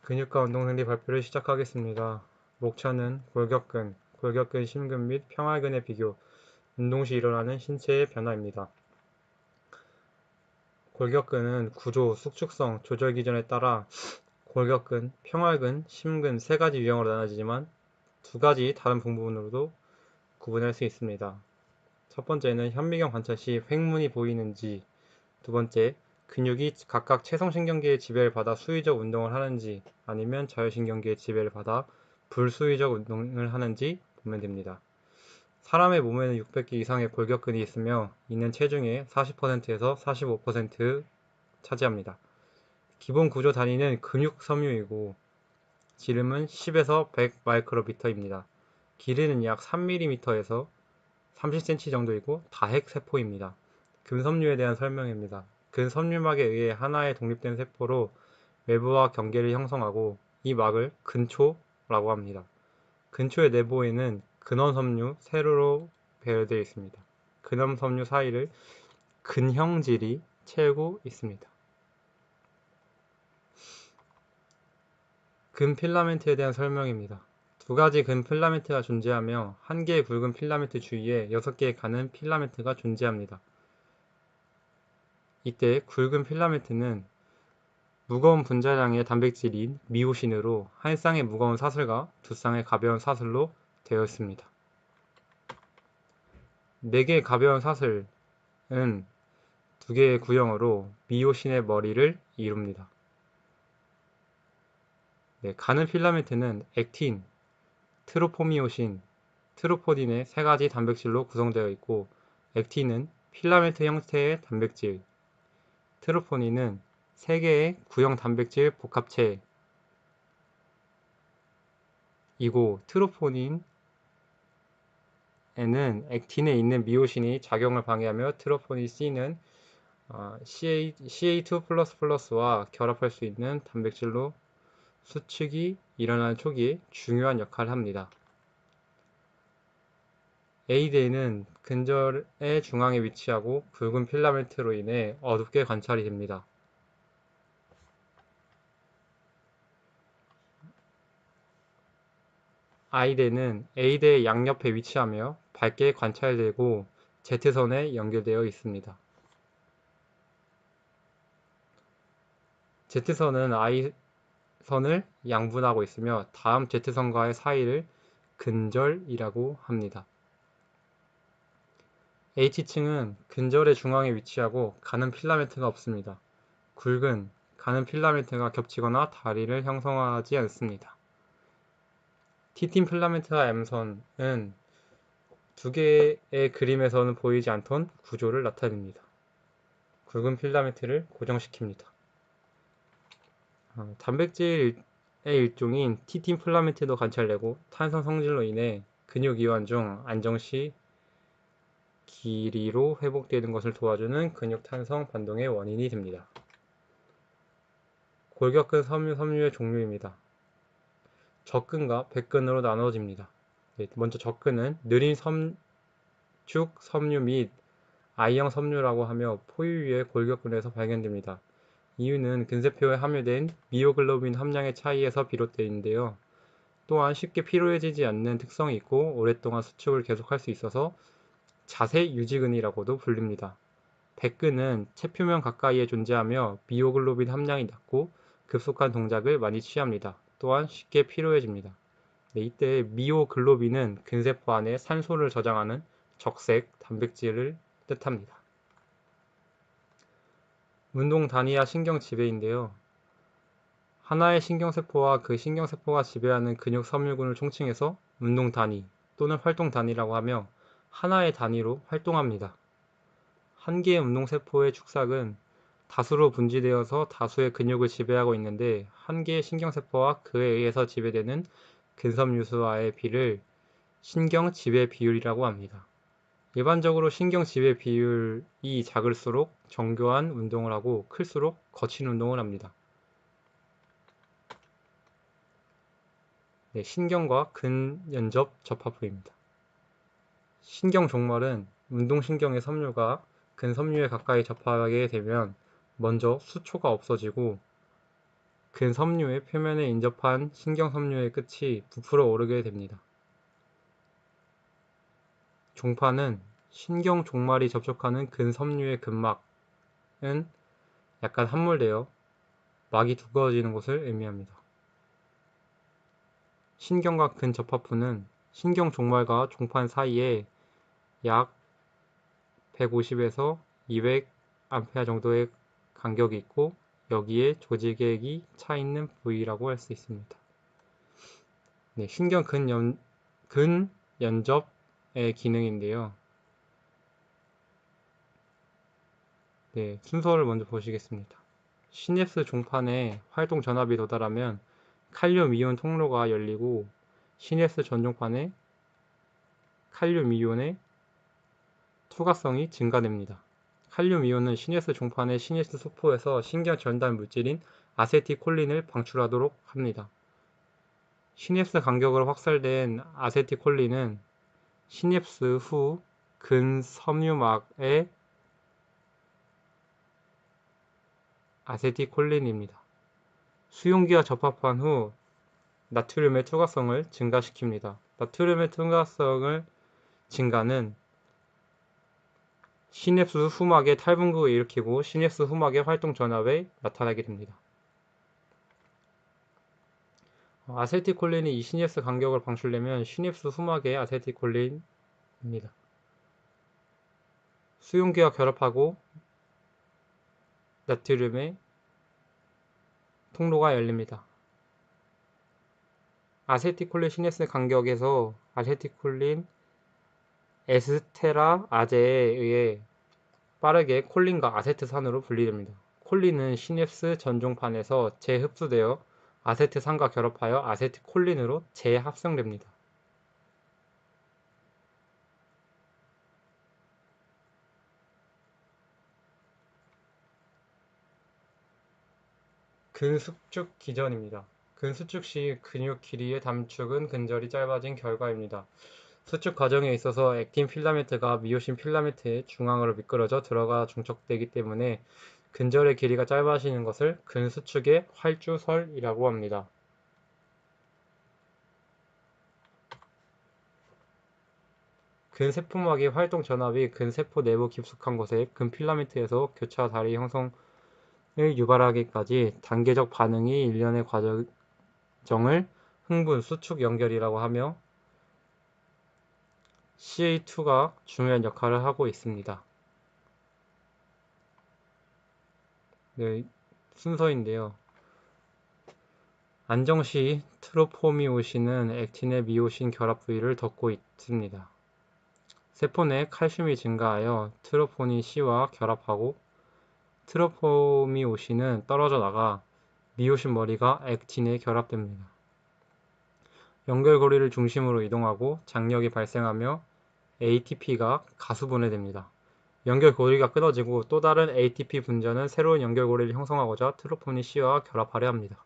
근육과 운동생리 발표를 시작하겠습니다. 목차는 골격근, 골격근 심근 및 평활근의 비교, 운동 시 일어나는 신체의 변화입니다. 골격근은 구조, 수축성, 조절 기전에 따라 골격근, 평활근, 심근 세 가지 유형으로 나눠지지만 두 가지 다른 부분으로도 구분할 수 있습니다. 첫 번째는 현미경 관찰 시 횡문이 보이는지, 두 번째, 근육이 각각 체성신경계의 지배를 받아 수의적 운동을 하는지 아니면 자율신경계의 지배를 받아 불수의적 운동을 하는지 보면 됩니다. 사람의 몸에는 600개 이상의 골격근이 있으며 이는 체중의 40%에서 45% 차지합니다. 기본 구조 단위는 근육 섬유이고 지름은 10에서 100 마이크로미터입니다. 길이는 약 3mm에서 30cm 정도이고 다핵세포입니다. 근섬유에 대한 설명입니다. 근섬유막에 의해 하나의 독립된 세포로 외부와 경계를 형성하고 이 막을 근초라고 합니다. 근초의 내부에는 근원섬유 세로로 배열되어 있습니다. 근원섬유 사이를 근형질이 채우고 있습니다. 근 필라멘트에 대한 설명입니다. 두 가지 근 필라멘트가 존재하며 한 개의 굵은 필라멘트 주위에 6개의 가는 필라멘트가 존재합니다. 이때 굵은 필라멘트는 무거운 분자량의 단백질인 미오신으로 한 쌍의 무거운 사슬과 두 쌍의 가벼운 사슬로 되어 있습니다. 4개의 가벼운 사슬은 2개의 구형으로 미오신의 머리를 이룹니다. 가는 필라멘트는 액틴, 트로포미오신, 트로포닌의 3가지 단백질로 구성되어 있고 액틴은 필라멘트 형태의 단백질, 트로포닌은 3개의 구형 단백질 복합체이고 트로포닌에는 액틴에 있는 미오신이 작용을 방해하며 트로포닌 C는 CA2++와 결합할 수 있는 단백질로 수축이 일어나는 초기에 중요한 역할을 합니다. A대는 근절의 중앙에 위치하고 굵은 필라멘트로 인해 어둡게 관찰이 됩니다. I대는 A대의 양옆에 위치하며 밝게 관찰되고 Z선에 연결되어 있습니다. Z선은 I선을 양분하고 있으며 다음 Z선과의 사이를 근절이라고 합니다. H층은 근절의 중앙에 위치하고 가는 필라멘트가 없습니다. 굵은 가는 필라멘트가 겹치거나 다리를 형성하지 않습니다. T팀 필라멘트와 M선은 두 개의 그림에서는 보이지 않던 구조를 나타냅니다. 굵은 필라멘트를 고정시킵니다. 단백질의 일종인 T팀 필라멘트도 관찰되고 탄성 성질로 인해 근육 이완 중 안정 시 길이로 회복되는 것을 도와주는 근육 탄성 반동의 원인이 됩니다. 골격근 섬유의 종류입니다. 적근과 백근으로 나눠집니다. 먼저 적근은 느린 섬축 섬유 및 I형 섬유라고 하며 포유류의 골격근에서 발견됩니다. 이유는 근세포에 함유된 미오글로빈 함량의 차이에서 비롯되는데요. 또한 쉽게 피로해지지 않는 특성이 있고 오랫동안 수축을 계속할 수 있어서 자세 유지근이라고도 불립니다. 백근은 체표면 가까이에 존재하며 미오글로빈 함량이 낮고 급속한 동작을 많이 취합니다. 또한 쉽게 피로해집니다. 이때 미오글로빈은 근세포 안에 산소를 저장하는 적색 단백질을 뜻합니다. 운동 단위와 신경 지배인데요. 하나의 신경세포와 그 신경세포가 지배하는 근육 섬유군을 총칭해서 운동 단위 또는 활동 단위라고 하며 하나의 단위로 활동합니다. 한 개의 운동세포의 축삭은 다수로 분지되어서 다수의 근육을 지배하고 있는데 한 개의 신경세포와 그에 의해서 지배되는 근섬유수와의 비를 신경 지배 비율이라고 합니다. 일반적으로 신경 지배 비율이 작을수록 정교한 운동을 하고 클수록 거친 운동을 합니다. 신경과 근연접 접합부입니다. 신경 종말은 운동신경의 섬유가 근섬유에 가까이 접하게 되면 먼저 수초가 없어지고 근섬유의 표면에 인접한 신경섬유의 끝이 부풀어 오르게 됩니다. 종파는 신경 종말이 접촉하는 근섬유의 근막은 약간 함몰되어 막이 두꺼워지는 것을 의미합니다. 신경과 근접합부는 신경 종말과 종판 사이에 약 150에서 200A 정도의 간격이 있고 여기에 조직액이 차 있는 부위라고 할 수 있습니다. 네, 신경 근연접의 기능인데요. 네, 순서를 먼저 보시겠습니다. 시냅스 종판에 활동 전압이 도달하면 칼륨 이온 통로가 열리고 시냅스 전종판에 칼륨 이온의 투과성이 증가됩니다. 칼륨 이온은 시냅스 종판의 시냅스 소포에서 신경 전달 물질인 아세틸콜린을 방출하도록 합니다. 시냅스 간격으로 확살된 아세틸콜린은 시냅스 후 근섬유막의 아세틸콜린입니다. 수용기와 접합한 후 나트륨의 투과성을 증가시킵니다. 나트륨의 투과성을 증가는 시냅스 후막의 탈분구를 일으키고 시냅스 후막의 활동 전압에 나타나게 됩니다. 아세틸콜린이 이 시냅스 간격을 방출되면 시냅스 후막의 아세틸콜린입니다. 수용기와 결합하고 나트륨의 통로가 열립니다. 아세틸콜린 시냅스 간격에서 아세틸콜린 에스테라아제에 의해 빠르게 콜린과 아세트산으로 분리됩니다. 콜린은 시냅스 전종판에서 재흡수되어 아세트산과 결합하여 아세틸콜린으로 재합성됩니다. 근수축 기전입니다. 근수축 시 근육 길이의 단축은 근절이 짧아진 결과입니다. 수축 과정에 있어서 액틴 필라멘트가 미오신 필라멘트의 중앙으로 미끄러져 들어가 중첩되기 때문에 근절의 길이가 짧아지는 것을 근수축의 활주설이라고 합니다. 근세포막의 활동 전압이 근세포 내부 깊숙한 곳에 근필라멘트에서 교차 다리 형성을 유발하기까지 단계적 반응이 일련의 과정을 흥분, 수축 연결이라고 하며 CA2가 중요한 역할을 하고 있습니다. 네, 순서인데요. 안정 시 트로포미오신은 액틴의 미오신 결합 부위를 덮고 있습니다. 세포 내 칼슘이 증가하여 트로포닌 C와 결합하고 트로포미오신은 떨어져 나가 미오신 머리가 액틴에 결합됩니다. 연결고리를 중심으로 이동하고 장력이 발생하며 ATP가 가수분해됩니다. 연결고리가 끊어지고 또 다른 ATP 분자는 새로운 연결고리를 형성하고자 트로포닌 C와 결합하려 합니다.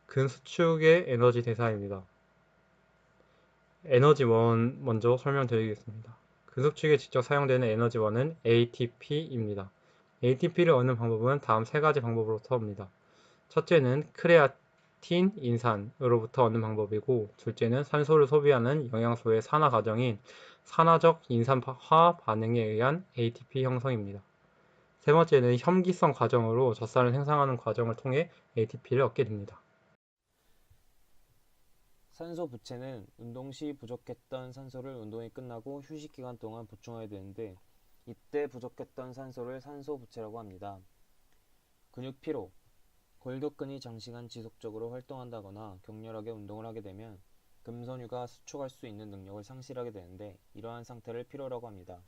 근수축의 에너지 대사입니다. 에너지원 먼저 설명드리겠습니다. 근수축에 직접 사용되는 에너지원은 ATP입니다. ATP를 얻는 방법은 다음 세 가지 방법으로부터 얻습니다. 첫째는 크레아틴 인산으로부터 얻는 방법이고, 둘째는 산소를 소비하는 영양소의 산화 과정인 산화적 인산화 반응에 의한 ATP 형성입니다. 세 번째는 혐기성 과정으로 젖산을 생산하는 과정을 통해 ATP를 얻게 됩니다. 산소 부채는 운동 시 부족했던 산소를 운동이 끝나고 휴식 기간 동안 보충해야 되는데 이때 부족했던 산소를 산소 부채라고 합니다. 근육 피로, 골격근이 장시간 지속적으로 활동한다거나 격렬하게 운동을 하게 되면 금선유가 수축할 수 있는 능력을 상실하게 되는데 이러한 상태를 피로라고 합니다.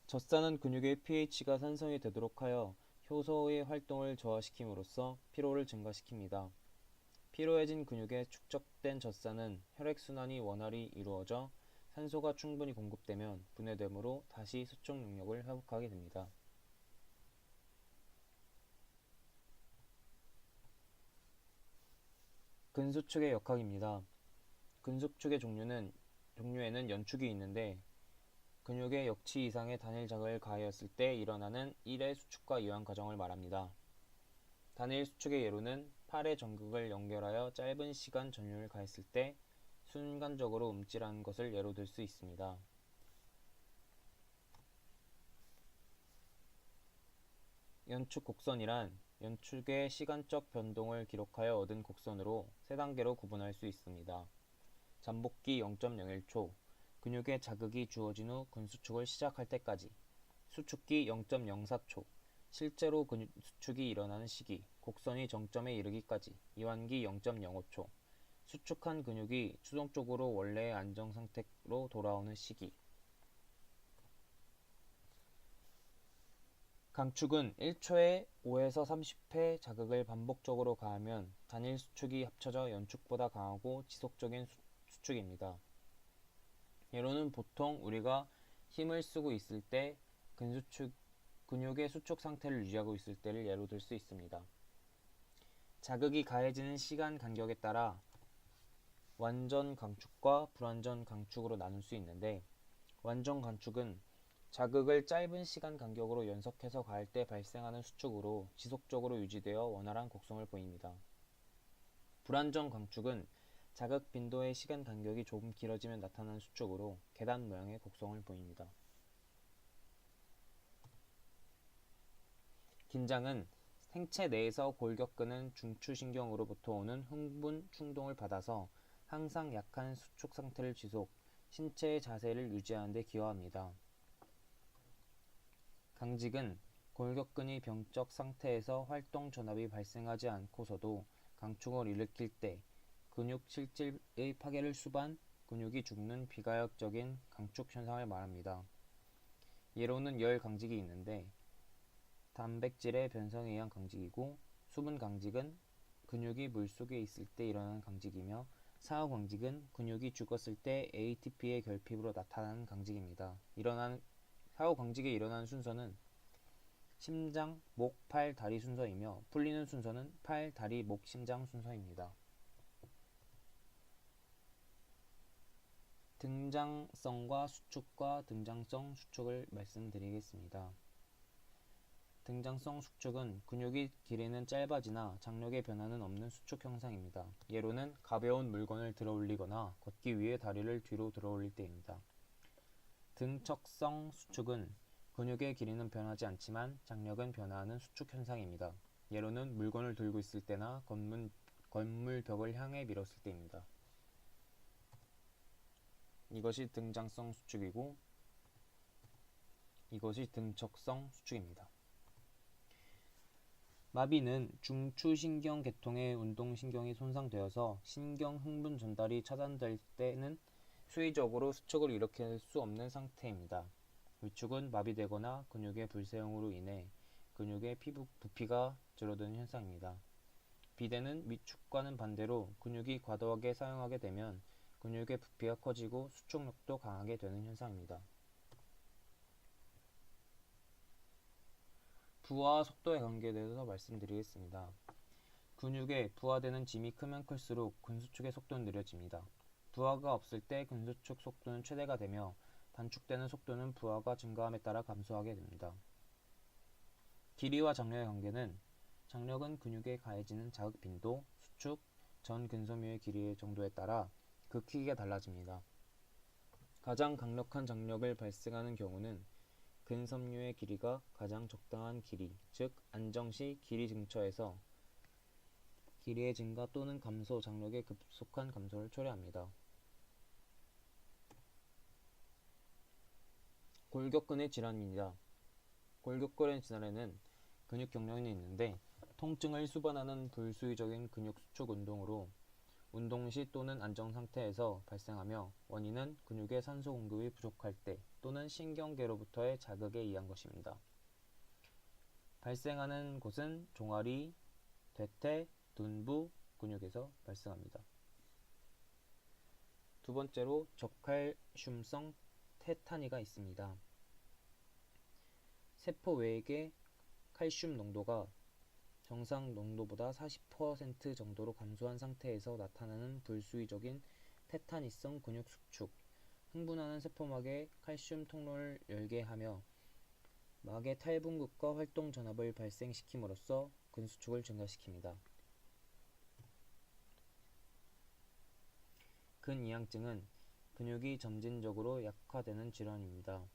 젖산은 근육의 pH가 산성이 되도록 하여 효소의 활동을 저하시킴으로써 피로를 증가시킵니다. 피로해진 근육에 축적된 젖산은 혈액순환이 원활히 이루어져 산소가 충분히 공급되면 분해되므로 다시 수축 능력을 회복하게 됩니다. 근수축의 역학입니다. 근수축의 종류에는 연축이 있는데 근육에 역치 이상의 단일 자극을 가하였을 때 일어나는 1의 수축과 이완 과정을 말합니다. 단일 수축의 예로는 팔의 전극을 연결하여 짧은 시간 전율을 가했을 때 순간적으로 움찔하는 것을 예로 들 수 있습니다. 연축 곡선이란 연축의 시간적 변동을 기록하여 얻은 곡선으로 세 단계로 구분할 수 있습니다. 잠복기 0.01초, 근육에 자극이 주어진 후 근수축을 시작할 때까지. 수축기 0.04초, 실제로 근육 수축이 일어나는 시기, 곡선이 정점에 이르기까지. 이완기 0.05초, 수축한 근육이 수동적으로 원래의 안정 상태로 돌아오는 시기. 강축은 1초에 5에서 30회 자극을 반복적으로 가하면 단일 수축이 합쳐져 연축보다 강하고 지속적인 수축입니다. 예로는 보통 우리가 힘을 쓰고 있을 때 근육의 수축 상태를 유지하고 있을 때를 예로 들 수 있습니다. 자극이 가해지는 시간 간격에 따라 완전 강축과 불완전 강축으로 나눌 수 있는데, 완전 강축은 자극을 짧은 시간 간격으로 연속해서 가할 때 발생하는 수축으로 지속적으로 유지되어 원활한 곡선을 보입니다. 불완전 강축은 자극 빈도의 시간 간격이 조금 길어지면 나타나는 수축으로 계단 모양의 곡선을 보입니다. 긴장은 생체 내에서 골격근은 중추신경으로부터 오는 흥분 충동을 받아서 항상 약한 수축 상태를 지속, 신체의 자세를 유지하는 데 기여합니다. 강직은 골격근이 병적 상태에서 활동 전압이 발생하지 않고서도 강축을 일으킬 때 근육 실질의 파괴를 수반 근육이 죽는 비가역적인 강축 현상을 말합니다. 예로는 열 강직이 있는데 단백질의 변성에 의한 강직이고, 수분 강직은 근육이 물속에 있을 때 일어나는 강직이며, 사후 강직은 근육이 죽었을 때 ATP의 결핍으로 나타나는 강직입니다. 사후 강직이 일어나는 순서는 심장, 목, 팔, 다리 순서이며 풀리는 순서는 팔, 다리, 목, 심장 순서입니다. 등장성과 수축과 등장성 수축을 말씀드리겠습니다. 등장성 수축은 근육의 길이는 짧아지나 장력의 변화는 없는 수축 현상입니다. 예로는 가벼운 물건을 들어 올리거나 걷기 위해 다리를 뒤로 들어 올릴 때입니다. 등척성 수축은 근육의 길이는 변하지 않지만 장력은 변화하는 수축 현상입니다. 예로는 물건을 들고 있을 때나 건물 벽을 향해 밀었을 때입니다. 이것이 등장성 수축이고 이것이 등척성 수축입니다. 마비는 중추신경 계통의 운동신경이 손상되어서 신경 흥분 전달이 차단될 때는 수의적으로 수축을 일으킬 수 없는 상태입니다. 위축은 마비되거나 근육의 불사용으로 인해 근육의 부피가 줄어드는 현상입니다. 비대는 위축과는 반대로 근육이 과도하게 사용하게 되면 근육의 부피가 커지고 수축력도 강하게 되는 현상입니다. 부하와 속도의 관계에 대해서 말씀드리겠습니다. 근육의 부하되는 짐이 크면 클수록 근수축의 속도는 느려집니다. 부하가 없을 때 근수축 속도는 최대가 되며 단축되는 속도는 부하가 증가함에 따라 감소하게 됩니다. 길이와 장력의 관계는 장력은 근육에 가해지는 자극 빈도, 수축, 전 근섬유의 길이 정도에 따라 그 크기가 달라집니다. 가장 강력한 장력을 발생하는 경우는 근섬유의 길이가 가장 적당한 길이, 즉 안정시 길이 근처에서 길이의 증가 또는 감소, 장력의 급속한 감소를 초래합니다. 골격근의 질환입니다. 골격근의 질환에는 근육 경련이 있는데 통증을 수반하는 불수의적인 근육 수축 운동으로 운동 시 또는 안정 상태에서 발생하며 원인은 근육의 산소 공급이 부족할 때 또는 신경계로부터의 자극에 의한 것입니다. 발생하는 곳은 종아리, 대퇴, 둔부 근육에서 발생합니다. 두 번째로 저칼슘성 테타니가 있습니다. 세포 외액의 칼슘 농도가 정상 농도보다 40% 정도로 감소한 상태에서 나타나는 불수의적인 테타니성 근육 수축, 흥분하는 세포막에 칼슘 통로를 열게 하며 막의 탈분극과 활동 전압을 발생시킴으로써 근수축을 증가시킵니다. 근이양증은 근육이 점진적으로 약화되는 질환입니다.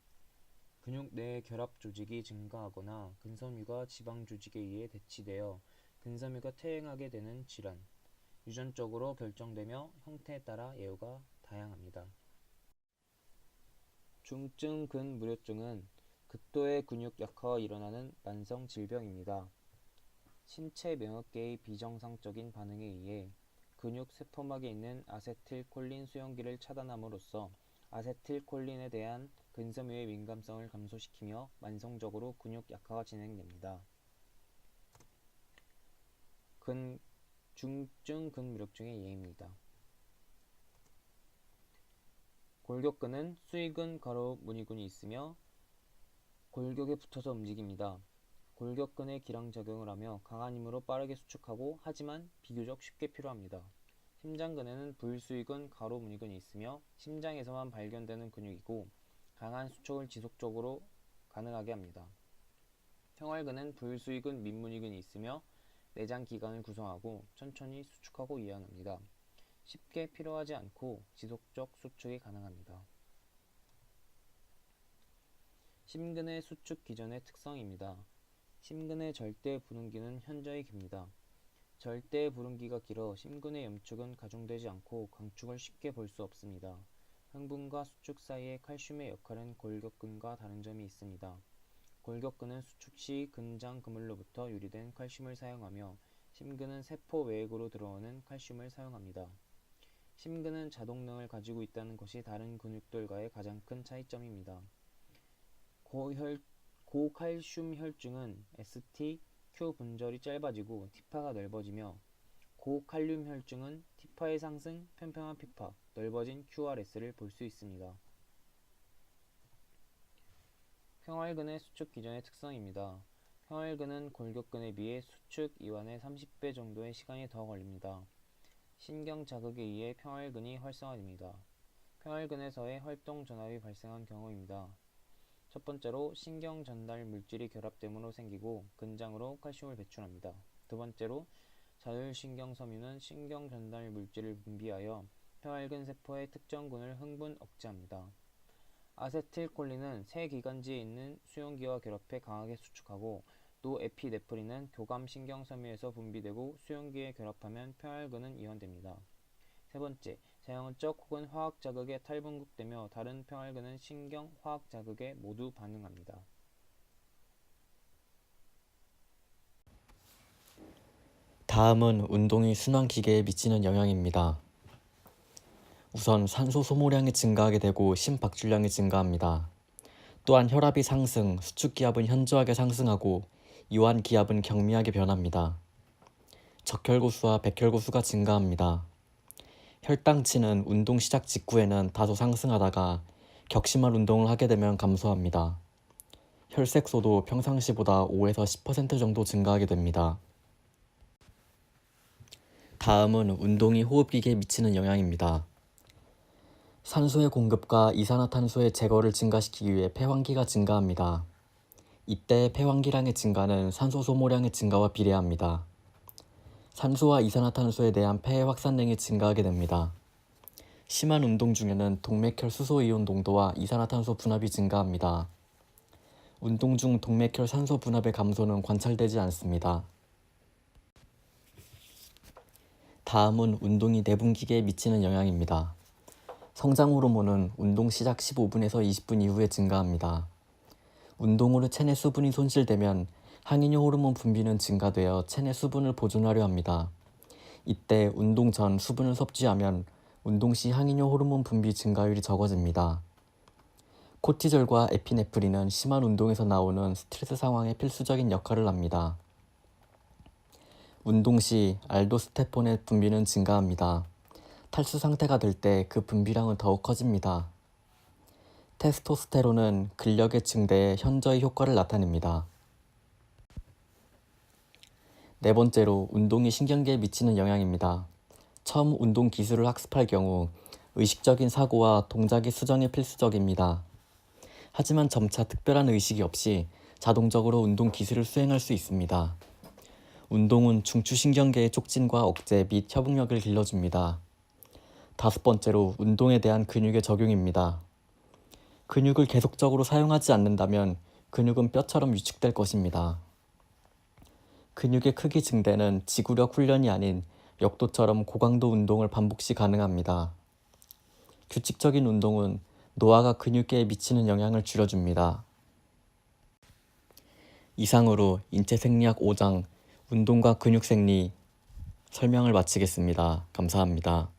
근육 내 결합 조직이 증가하거나 근섬유가 지방 조직에 의해 대치되어 근섬유가 퇴행하게 되는 질환, 유전적으로 결정되며 형태에 따라 예후가 다양합니다. 중증 근무료증은 극도의 근육 약화가 일어나는 만성 질병입니다. 신체 면역계의 비정상적인 반응에 의해 근육 세포막에 있는 아세틸콜린 수용기를 차단함으로써 아세틸콜린에 대한 근섬유의 민감성을 감소시키며 만성적으로 근육 약화가 진행됩니다. 중증 근무료증의 예입니다. 골격근은 수위근, 가로, 무늬근이 있으며 골격에 붙어서 움직입니다. 골격근에 기량작용을 하며 강한 힘으로 빠르게 수축하고 하지만 비교적 쉽게 필요합니다. 심장근에는 불수위근, 가로, 무늬근이 있으며 심장에서만 발견되는 근육이고 강한 수축을 지속적으로 가능하게 합니다. 평활근은 불수위근, 민무늬근이 있으며 내장기관을 구성하고 천천히 수축하고 이완합니다. 쉽게 필요하지 않고 지속적 수축이 가능합니다. 심근의 수축 기전의 특성입니다. 심근의 절대 부름기는 현저히 깁니다. 절대 부름기가 길어 심근의 염축은 가중되지 않고 강축을 쉽게 볼 수 없습니다. 흥분과 수축 사이의 칼슘의 역할은 골격근과 다른 점이 있습니다. 골격근은 수축 시 근장 그물로부터 유리된 칼슘을 사용하며 심근은 세포 외액으로 들어오는 칼슘을 사용합니다. 심근은 자동능을 가지고 있다는 것이 다른 근육들과의 가장 큰 차이점입니다. 고칼슘 혈중은 ST, Q 분절이 짧아지고 티파가 넓어지며 고칼륨 혈중은 티파의 상승, 평평한 피파, 넓어진 QRS를 볼 수 있습니다. 평활근의 수축 기전의 특성입니다. 평활근은 골격근에 비해 수축 이완에 30배 정도의 시간이 더 걸립니다. 신경 자극에 의해 평활근이 활성화됩니다. 평활근에서의 활동 전압이 발생한 경우입니다. 첫 번째로 신경 전달 물질이 결합됨으로 생기고 근장으로 칼슘을 배출합니다. 두 번째로 자율신경 섬유는 신경 전달 물질을 분비하여 평활근 세포의 특정 근을 흥분 억제합니다. 아세틸콜린은 새 기관지에 있는 수용기와 결합해 강하게 수축하고 또 에피네프린은 교감 신경섬유에서 분비되고 수용기에 결합하면 평활근은 이완됩니다. 세 번째, 자연적 혹은 화학 자극에 탈분극되며 다른 평활근은 신경, 화학 자극에 모두 반응합니다. 다음은 운동이 순환기계에 미치는 영향입니다. 우선 산소 소모량이 증가하게 되고 심박출량이 증가합니다. 또한 혈압이 상승, 수축기압은 현저하게 상승하고 이완기압은 경미하게 변합니다. 적혈구수와 백혈구수가 증가합니다. 혈당치는 운동 시작 직후에는 다소 상승하다가 격심한 운동을 하게 되면 감소합니다. 혈색소도 평상시보다 5에서 10% 정도 증가하게 됩니다. 다음은 운동이 호흡기계에 미치는 영향입니다. 산소의 공급과 이산화탄소의 제거를 증가시키기 위해 폐환기가 증가합니다. 이때 폐환기량의 증가는 산소 소모량의 증가와 비례합니다. 산소와 이산화탄소에 대한 폐의 확산량이 증가하게 됩니다. 심한 운동 중에는 동맥혈 수소이온 농도와 이산화탄소 분압이 증가합니다. 운동 중 동맥혈 산소 분압의 감소는 관찰되지 않습니다. 다음은 운동이 내분기계에 미치는 영향입니다. 성장 호르몬은 운동 시작 15분에서 20분 이후에 증가합니다. 운동으로 체내 수분이 손실되면 항인효 호르몬 분비는 증가되어 체내 수분을 보존하려 합니다. 이때 운동 전 수분을 섭취하면 운동 시 항인효 호르몬 분비 증가율이 적어집니다. 코티졸과 에피네프린은 심한 운동에서 나오는 스트레스 상황에 필수적인 역할을 합니다. 운동 시 알도스테론의 분비는 증가합니다. 탈수 상태가 될 때 그 분비량은 더욱 커집니다. 테스토스테론은 근력의 증대에 현저히 효과를 나타냅니다. 네 번째로 운동이 신경계에 미치는 영향입니다. 처음 운동 기술을 학습할 경우 의식적인 사고와 동작의 수정이 필수적입니다. 하지만 점차 특별한 의식이 없이 자동적으로 운동 기술을 수행할 수 있습니다. 운동은 중추신경계의 촉진과 억제 및 협응력을 길러줍니다. 5번째로 운동에 대한 근육의 적용입니다. 근육을 계속적으로 사용하지 않는다면 근육은 뼈처럼 위축될 것입니다. 근육의 크기 증대는 지구력 훈련이 아닌 역도처럼 고강도 운동을 반복 시 가능합니다. 규칙적인 운동은 노화가 근육계에 미치는 영향을 줄여줍니다. 이상으로 인체생리학 5장 운동과 근육생리 설명을 마치겠습니다. 감사합니다.